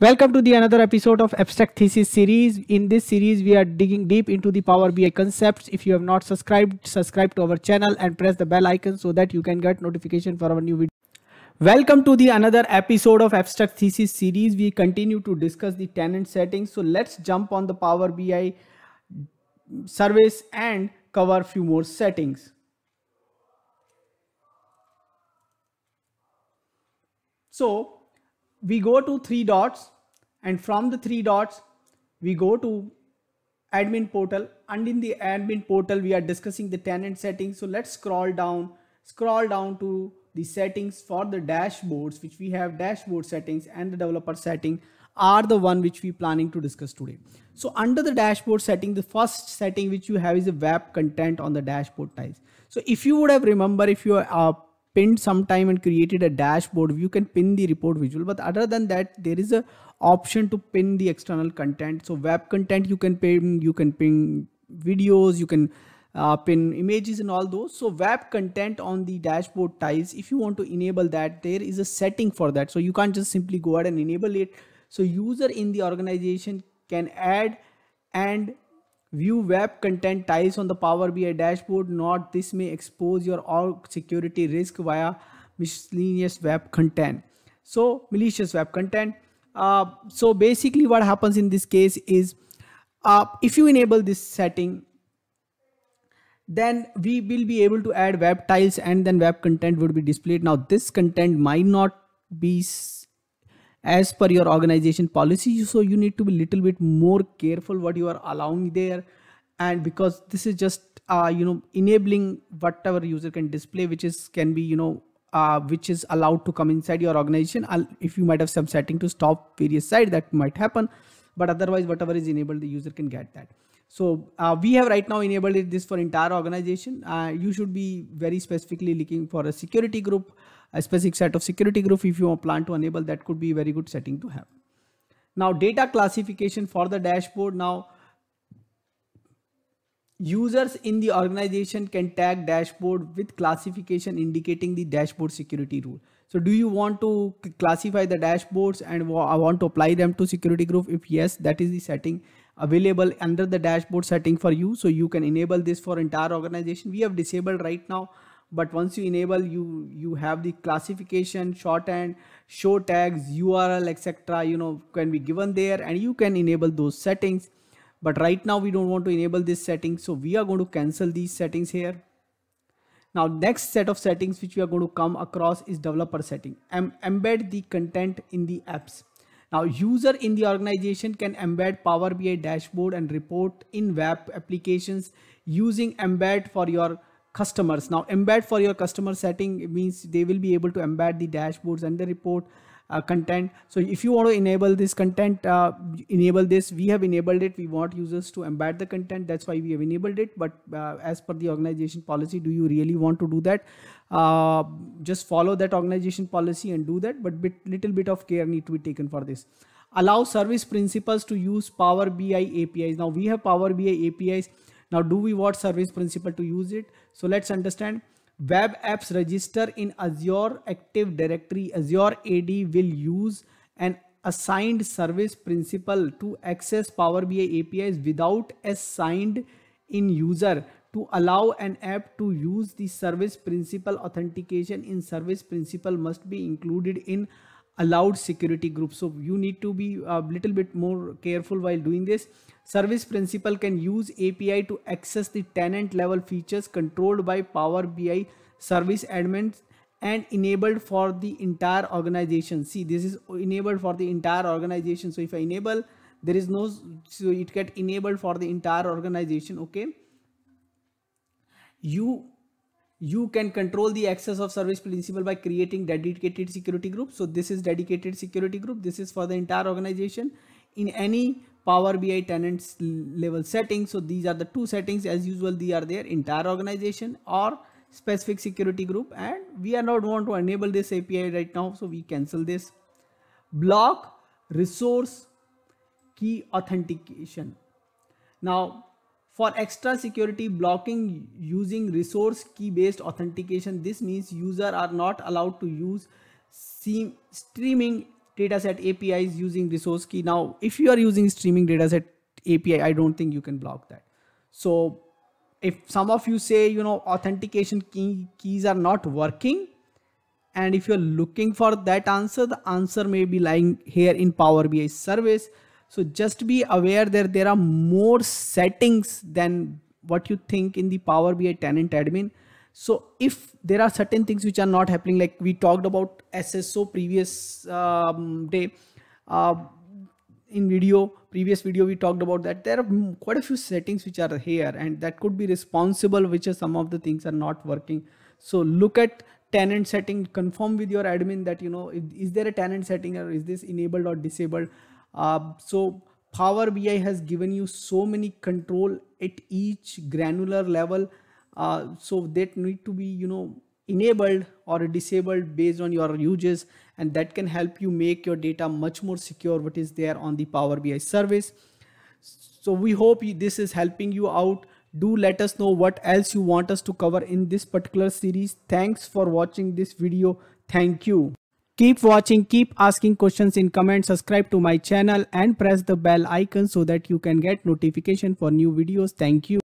Welcome to the another episode of Abstract Thesis series. In this series, we are digging deep into the Power BI concepts. If you have not subscribed, subscribe to our channel and press the bell icon so that you can get notification for our new video. Welcome to the another episode of Abstract Thesis series. We continue to discuss the tenant settings. So let's jump on the Power BI service and cover a few more settings. So we go to three dots, and from the three dots we go to admin portal, and in the admin portal we are discussing the tenant settings. So let's scroll down to the settings for the dashboards, which we have dashboard settings, and the developer setting are the one which we planning to discuss today. So under the dashboard setting, the first setting which you have is a web content on the dashboard tiles. So if you would have remember, if you pinned sometime and created a dashboard, you can pin the report visual, but other than that there is a option to pin the external content. So web content you can pin videos, you can pin images and all those. So web content on the dashboard tiles, if you want to enable that, there is a setting for that. So you can't just simply go ahead and enable it. So user in the organization can add and view web content tiles on the Power BI dashboard. Not this may expose your org security risk via miscellaneous web content. So malicious web content. So basically what happens in this case is if you enable this setting, then we will be able to add web tiles and then web content would be displayed. Now this content might not be as per your organization policy, so you need to be little bit more careful what you are allowing there. And because this is just enabling whatever user can display, which is which is allowed to come inside your organization. If you might have some setting to stop various sites, that might happen, but otherwise whatever is enabled, the user can get that. So we have right now enabled this for entire organization. You should be very specifically looking for a security group, a specific set of security group. If you plan to enable, that could be a very good setting to have. Now data classification for the dashboard. Now users in the organization can tag dashboard with classification indicating the dashboard security rule. So do you want to classify the dashboards and I want to apply them to security group? If yes, that is the setting available under the dashboard setting for you. So you can enable this for entire organization. We have disabled right now, but once you enable, you have the classification, shorthand, show tags, URL, etc. Can be given there, and you can enable those settings. But right now we don't want to enable this setting, so we are going to cancel these settings here. Now next set of settings which we are going to come across is developer setting. Embed the content in the apps. Now user in the organization can embed Power BI dashboard and report in web applications using embed for your customers. Now embed for your customer setting means they will be able to embed the dashboards and the report content. So if you want to enable this content, enable this. We have enabled it. We want users to embed the content, that's why we have enabled it. But as per the organization policy, do you really want to do that? Just follow that organization policy and do that, but little bit of care need to be taken for this. Allow service principals to use Power BI APIs. Now we have Power BI APIs. Now do we want service principal to use it? So let's understand. Web apps register in Azure Active Directory. Azure AD will use an assigned service principal to access Power BI APIs without a signed in user. To allow an app to use the service principal, authentication in service principal must be included in allowed security group. So you need to be a little bit more careful while doing this. Service principal can use API to access the tenant level features controlled by Power BI service admins and enabled for the entire organization. See, this is enabled for the entire organization. So if I enable, there is no, so it get enabled for the entire organization. Okay. You can control the access of service principal by creating dedicated security group. So this is dedicated security group. This is for the entire organization in any Power BI tenants level setting. So these are the two settings as usual. They are there, entire organization or specific security group, and we are not want to enable this API right now. So we cancel this. Block resource key authentication. Now for extra security, blocking using resource key based authentication. This means users are not allowed to use streaming dataset APIs using resource key. Now, if you are using streaming dataset API, I don't think you can block that. So if some of you say, you know, authentication keys are not working, and if you're looking for that answer, the answer may be lying here in Power BI service. So just be aware that there are more settings than what you think in the Power BI tenant admin. So if there are certain things which are not happening, like we talked about SSO previous day, in previous video we talked about that there are quite a few settings which are here, and that could be responsible which is some of the things are not working. So look at tenant setting, confirm with your admin that, you know, is there a tenant setting or is this enabled or disabled. So Power BI has given you so many control at each granular level, so that need to be, you know, enabled or disabled based on your uses, and that can help you make your data much more secure what is there on the Power BI service. So we hope this is helping you out. Do let us know what else you want us to cover in this particular series. Thanks for watching this video. Thank you. Keep watching, keep asking questions in comments, subscribe to my channel and press the bell icon so that you can get notification for new videos. Thank you.